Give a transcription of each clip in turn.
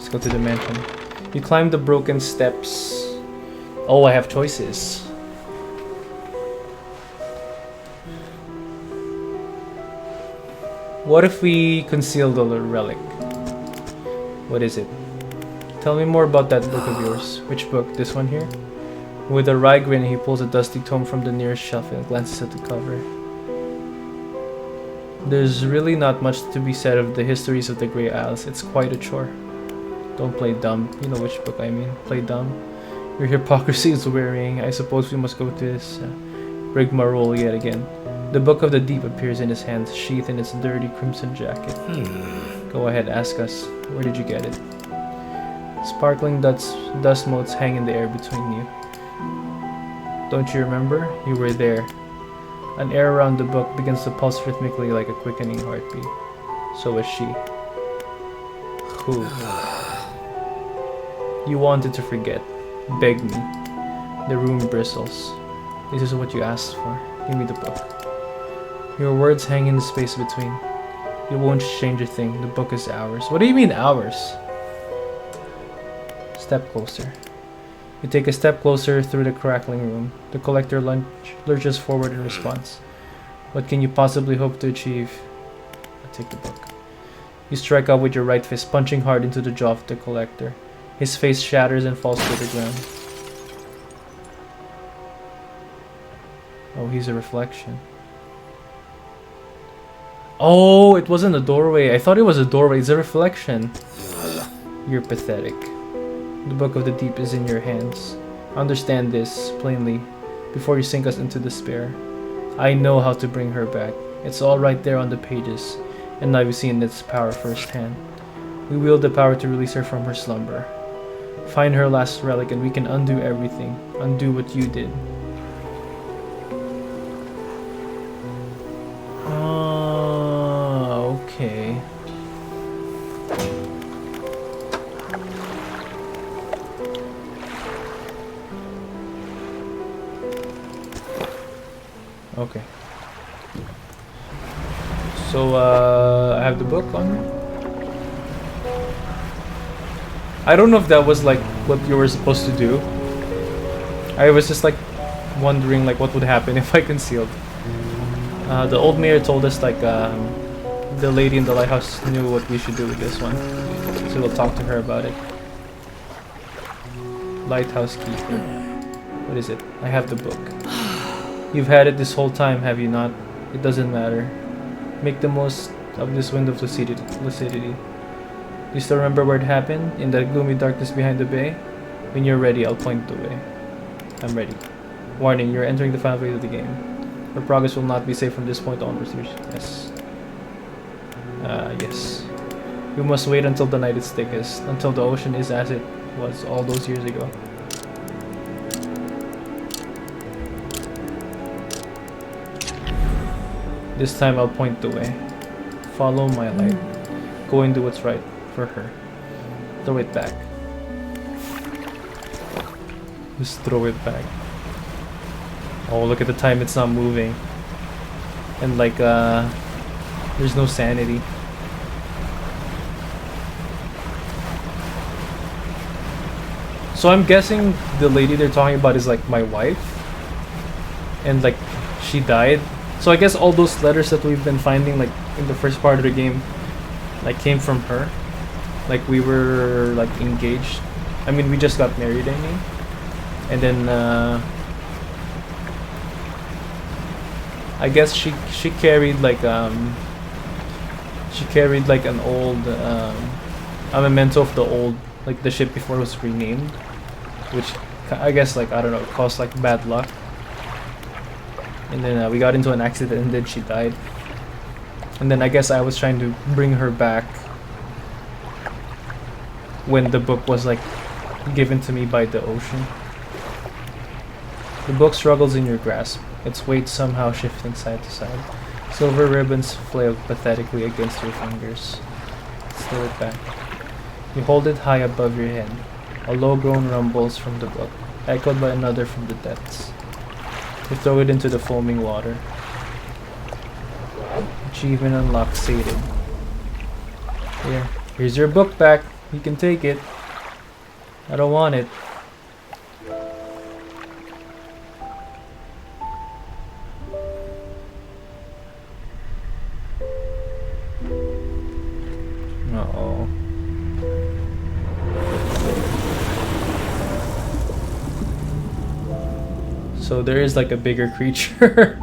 Let's go to the mansion. You climb the broken steps. Oh, I have choices. What if we conceal the relic? What is it? Tell me more about that book of yours. Which book? This one here? With a wry grin, he pulls a dusty tome from the nearest shelf and glances at the cover. There's really not much to be said of the histories of the Grey Isles. It's quite a chore. Don't play dumb. You know which book I mean. Play dumb. Your hypocrisy is wearying. I suppose we must go to this rigmarole yet again. The Book of the Deep appears in his hands, sheathed in its dirty crimson jacket. Go ahead, ask us. Where did you get it? Sparkling dust motes hang in the air between you. Don't you remember? You were there. An air around the book begins to pulse rhythmically like a quickening heartbeat. So was she. Who? You wanted to forget. Beg me. The room bristles. This is what you asked for. Give me the book. Your words hang in the space between. You won't change a thing. The book is ours. What do you mean ours? Step closer. You take a step closer through the crackling room. The collector lurches forward in response. What can you possibly hope to achieve? I take the book. You strike out with your right fist, punching hard into the jaw of the collector. His face shatters and falls to the ground. Oh, he's a reflection. Oh, it wasn't a doorway. I thought it was a doorway. It's a reflection. You're pathetic. The Book of the Deep is in your hands. Understand this, plainly, before you sink us into despair. I know how to bring her back. It's all right there on the pages, and now you've seen its power firsthand. We wield the power to release her from her slumber. Find her last relic and we can undo everything. Undo what you did. Okay. Okay. So, I have the book on me. I don't know if that was like what you were supposed to do. I was just like wondering like what would happen if I concealed. The old mayor told us like the lady in the lighthouse knew what we should do with this one. So we'll talk to her about it. Lighthouse keeper. What is it? I have the book. You've had it this whole time, have you not? It doesn't matter. Make the most of this window of lucidity. You still remember where it happened? In the gloomy darkness behind the bay? When you're ready, I'll point the way. I'm ready. Warning, you're entering the final phase of the game. Your progress will not be safe from this point onwards. Yes. Yes. You must wait until the night is thickest, until the ocean is as it was all those years ago. This time I'll point the way. Follow my light. Go and do what's right for her. Throw it back. Just throw it back. Oh, look at the time, it's not moving. And like, there's no sanity. So I'm guessing the lady they're talking about is like my wife. And like, she died. So I guess all those letters that we've been finding like in the first part of the game like came from her. Like we were like engaged. I mean we just got married, I mean. And then I guess she carried like an old a memento of the old like the ship before it was renamed, which I guess like I don't know, caused like bad luck. And then we got into an accident and then she died. And then I guess I was trying to bring her back when the book was like given to me by the ocean. The book struggles in your grasp, its weight somehow shifting side to side. Silver ribbons flail pathetically against your fingers. Throw it back. You hold it high above your head. A low groan rumbles from the book, echoed by another from the depths. You throw it into the foaming water. Achievement unlocked, sated. Here's your book back. You can take it. I don't want it. Uh-oh. So there is like a bigger creature.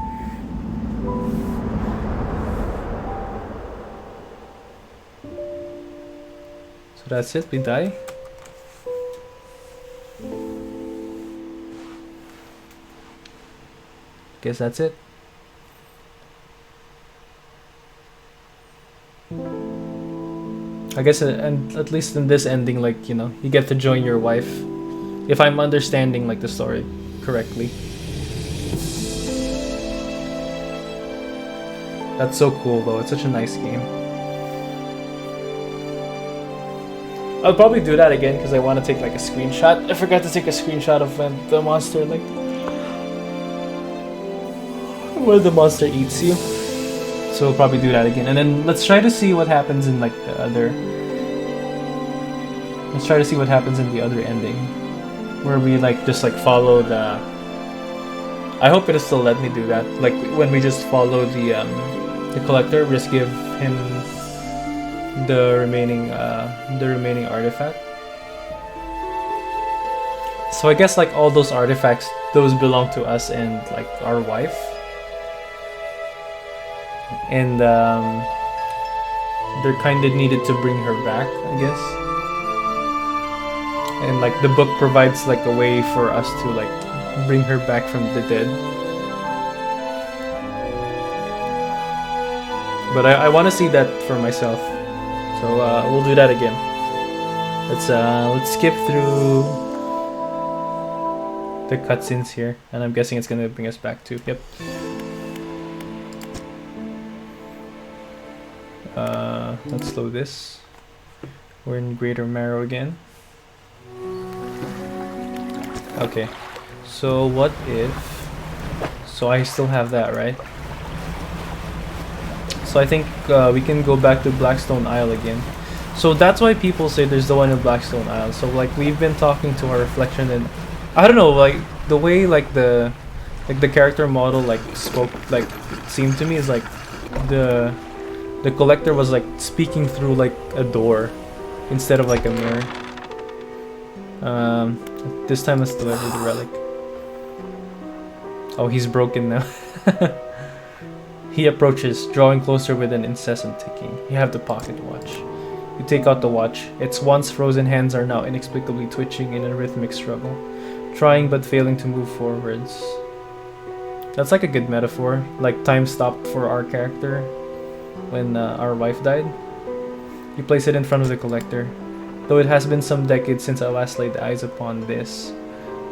So that's it, we die. Guess that's it. I guess, and at least in this ending, like, you know, you get to join your wife. If I'm understanding, like, the story correctly. That's so cool, though. It's such a nice game. I'll probably do that again because I want to take, like, a screenshot. I forgot to take a screenshot of when the monster, like, where the monster eats you. So we'll probably do that again. And then let's try to see what happens in, like, the other... Let's try to see what happens in the other ending. Where we, like, just, like, follow the... I hope it'll still let me do that. Like, when we just follow the collector, just give him the remaining artifact. So I guess, like, all those artifacts, those belong to us and, like, our wife. And they're kind of needed to bring her back, I guess. And, like, the book provides, like, a way for us to, like, bring her back from the dead. But I want to see that for myself. So we'll do that again. Let's skip through the cutscenes here, and I'm guessing it's gonna bring us back to let's slow this. We're in Greater Marrow again. Okay, so what if... So I still have that, right? So I think we can go back to Blackstone Isle again. So that's why people say there's the one in Blackstone Isle. So, like, we've been talking to our reflection, and I don't know, like, the way, like, the character model, like, spoke, like, seemed to me is like the collector was, like, speaking through, like, a door instead of, like, a mirror. This time let's deliver the relic. Oh, he's broken now. He approaches, drawing closer with an incessant ticking. You have the pocket watch. You take out the watch. Its once frozen hands are now inexplicably twitching in a rhythmic struggle, trying but failing to move forwards. That's like a good metaphor. Like, time stopped for our character when our wife died. You place it in front of the collector. Though it has been some decades since I last laid eyes upon this,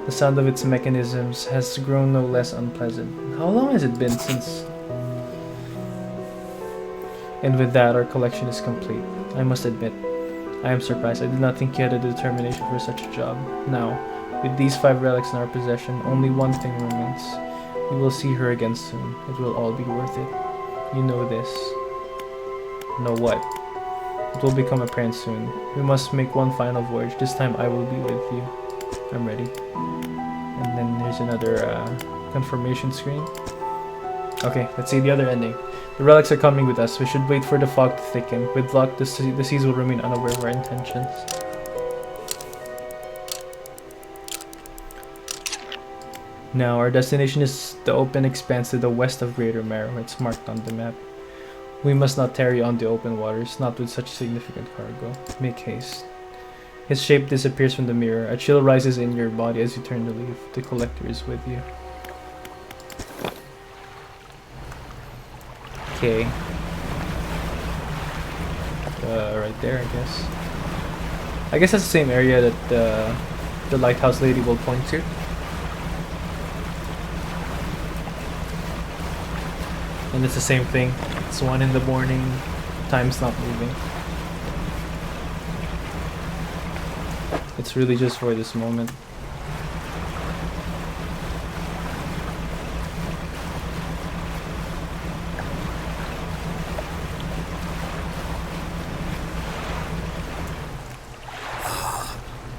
the sound of its mechanisms has grown no less unpleasant. How long has it been since... And with that, our collection is complete. I must admit, I am surprised. I did not think you had a determination for such a job. Now, with these 5 relics in our possession, only one thing remains. We will see her again soon. It will all be worth it. You know this. Know what? It will become apparent soon. We must make one final voyage. This time I will be with you. I'm ready. And then there's another confirmation screen. Okay, let's see the other ending. The relics are coming with us. We should wait for the fog to thicken. With luck, the seas will remain unaware of our intentions. Now, our destination is the open expanse to the west of Greater Marrow. It's marked on the map. We must not tarry on the open waters, not with such significant cargo. Make haste. His shape disappears from the mirror. A chill rises in your body as you turn to leave. The collector is with you. Okay. Right there, I guess. I guess that's the same area that the lighthouse lady will point to. And it's the same thing. It's 1 in the morning. Time's not moving. It's really just for this moment.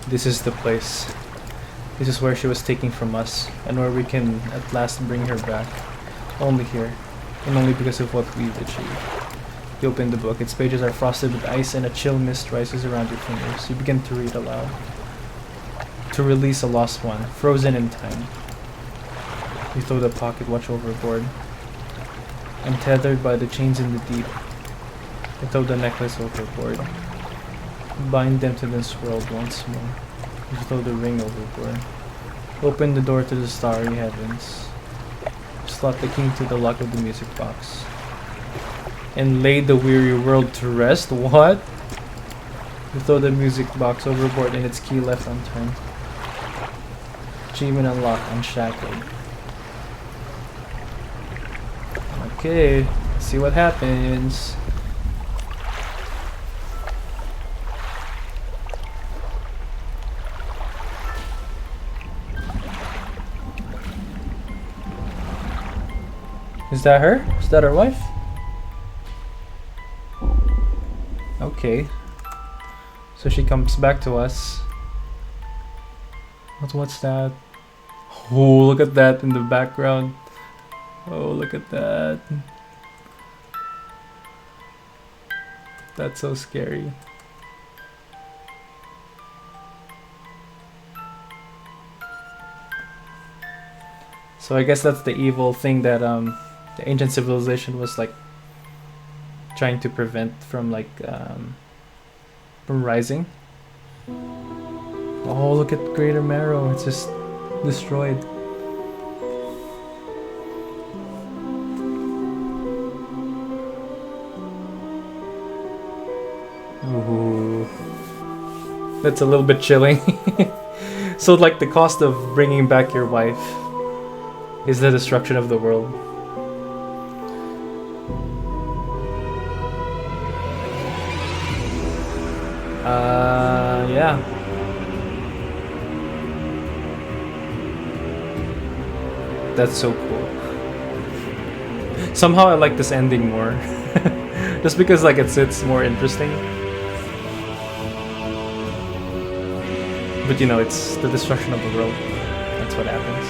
This is the place. This is where she was taken from us, and where we can at last bring her back. Only here, and only because of what we've achieved. You open the book. Its pages are frosted with ice, and a chill mist rises around your fingers. You begin to read aloud. To release a lost one, frozen in time. You throw the pocket watch overboard. Untethered by the chains in the deep. You throw the necklace overboard. Bind them to this world once more. You throw the ring overboard. Open the door to the starry heavens. Slot the key to the lock of the music box. And lay the weary world to rest. What? You throw the music box overboard and its key left unturned. Achievement unlocked, Unshackled. Okay, let's see what happens. Is that her? Is that her wife? Okay. So she comes back to us. What's that? Oh, look at that in the background. Oh, look at that. That's so scary. So I guess that's the evil thing that the ancient civilization was like trying to prevent from like from rising. Oh, look at Greater Marrow. It's just destroyed. Ooh. That's a little bit chilling. So like the cost of bringing back your wife is the destruction of the world. Yeah. That's so cool. Somehow I like this ending more. Just because like it's more interesting. But you know, it's the destruction of the world. That's what happens.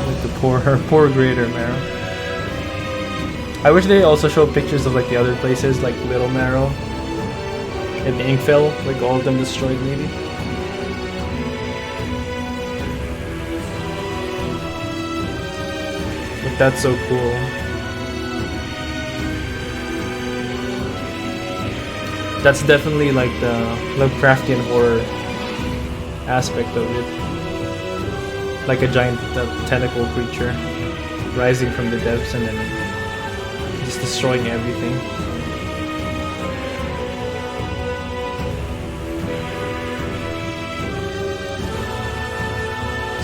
Like the poor Greater Marrow. I wish they also show pictures of like the other places, like Little Marrow and Inkville, like all of them destroyed maybe. But that's so cool. That's definitely like the Lovecraftian horror aspect of it. Like a giant tentacle creature rising from the depths and then just destroying everything.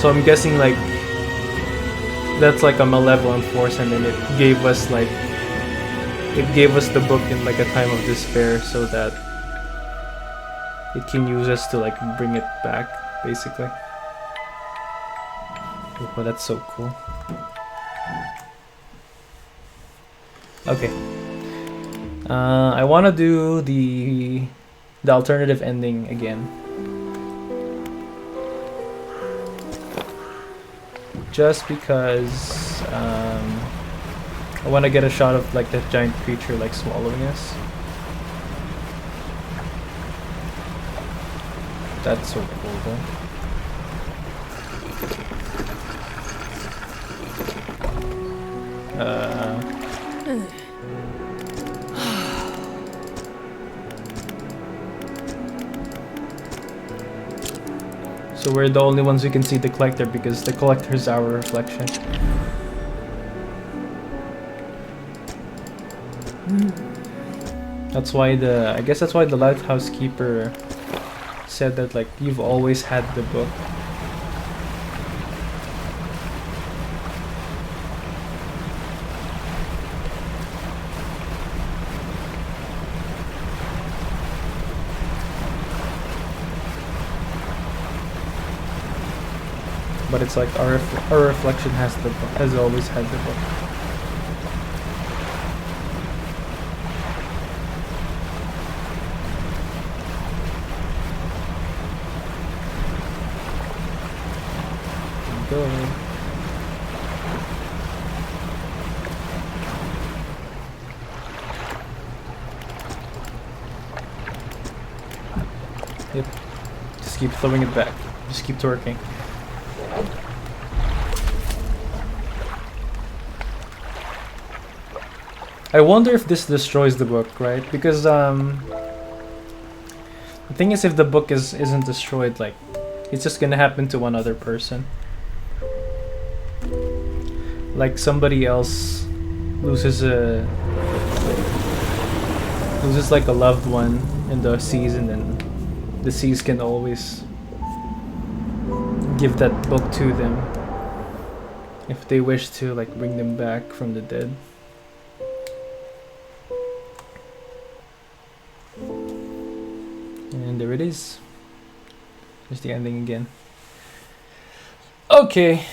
So I'm guessing like that's like a malevolent force, and then it gave us the book in like a time of despair so that it can use us to like bring it back, basically. Oh, that's so cool. Okay. I want to do the alternative ending again. Just because I want to get a shot of like that giant creature like swallowing us. That's so cool though. So we're the only ones who can see the collector because the collector is our reflection. That's why I guess that's why the lighthouse keeper said that like you've always had the book. But it's like our reflection has always had the book. destroyed. Yep. Just keep throwing it back. Just keep twerking. I wonder if this destroys the book, right? Because the thing is, if the book isn't destroyed, like, it's just gonna happen to one other person. Like somebody else loses like a loved one in the seas, and then the seas can always give that book to them if they wish to, like, bring them back from the dead. And there it is. There's the ending again. Okay.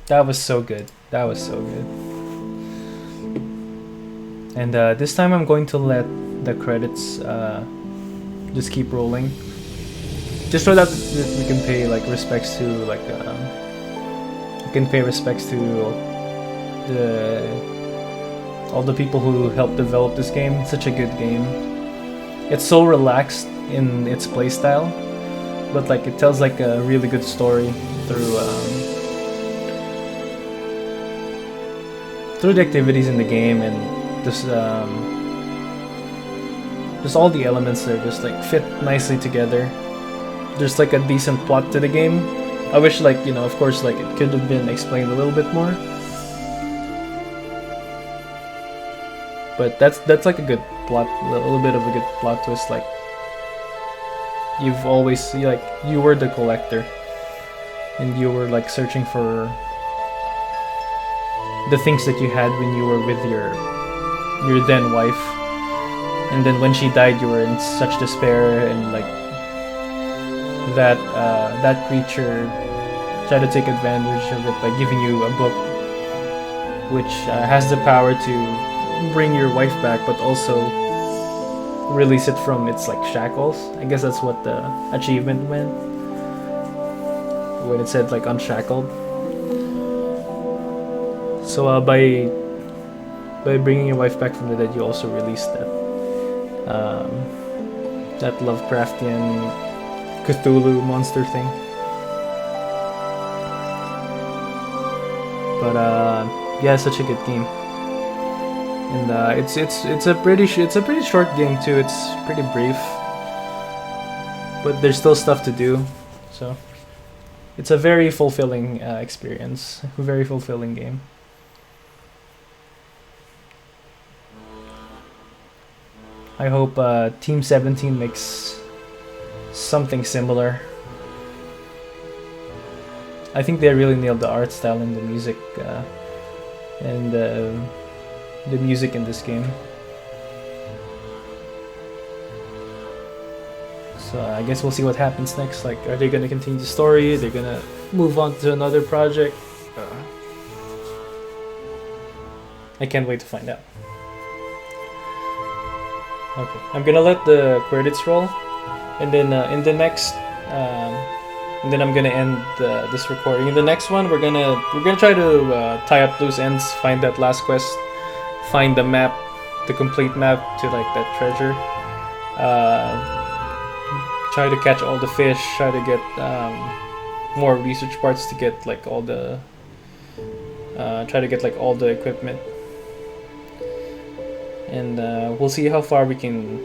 That was so good. That was so good. And this time I'm going to let the credits just keep rolling. Just so that we can pay like respects to like we can pay respects to all the people who helped develop this game. It's such a good game. It's so relaxed in its playstyle, but like it tells like a really good story through the activities in the game, and just all the elements there just like fit nicely together. There's like a decent plot to the game. I wish, like, you know, of course, like it could have been explained a little bit more. But that's like a good plot, a little bit of a good plot twist. Like you've always, like, you were the collector, and you were like searching for the things that you had when you were with your then wife, and then when she died, you were in such despair, and like that creature tried to take advantage of it by giving you a book which has the power to bring your wife back, but also release it from its like shackles. I guess that's what the achievement meant when it said like unshackled. So by bringing your wife back from the dead, you also released that Lovecraftian Cthulhu monster thing. But yeah, it's such a good game, and it's a pretty short game too. It's pretty brief, but there's still stuff to do, so it's a very fulfilling experience, a very fulfilling game. I hope Team 17 makes something similar. I think they really nailed the art style and the music, and the music in this game. So I guess we'll see what happens next. Like, are they gonna continue the story? Are they gonna move on to another project? I can't wait to find out. Okay, I'm gonna let the credits roll, and then in the next, and then I'm gonna end this recording. In the next one, we're gonna try to tie up loose ends, find that last quest, find the map, the complete map to like that treasure. Try to catch all the fish. Try to get more research parts to get like all the. Try to get like all the equipment. And we'll see how far we can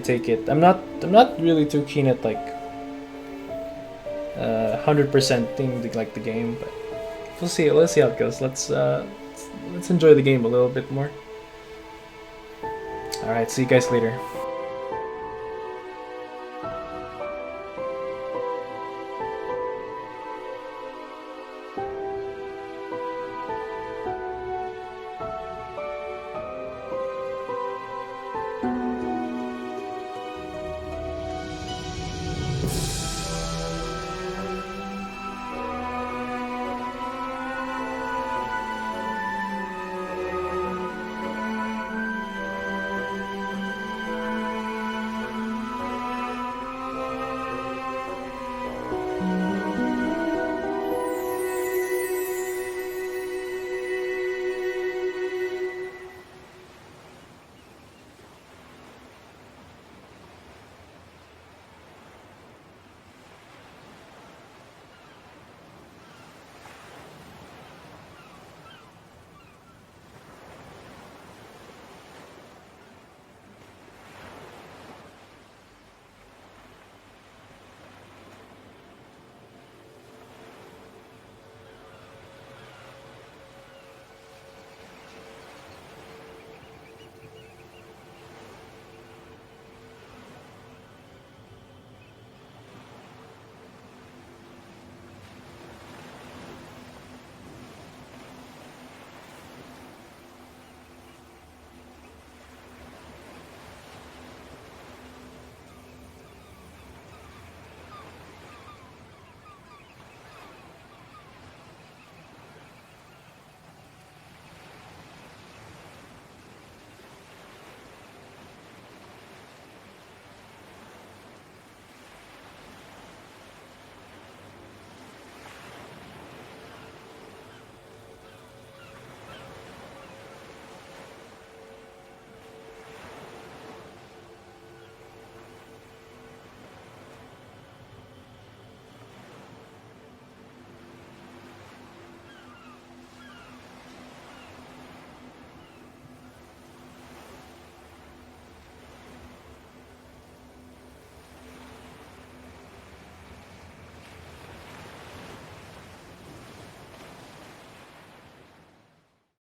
take it. I'm not really too keen at like 100% thing like the game, but we'll see. Let's see how it goes. Let's enjoy the game a little bit more. All right, see you guys later.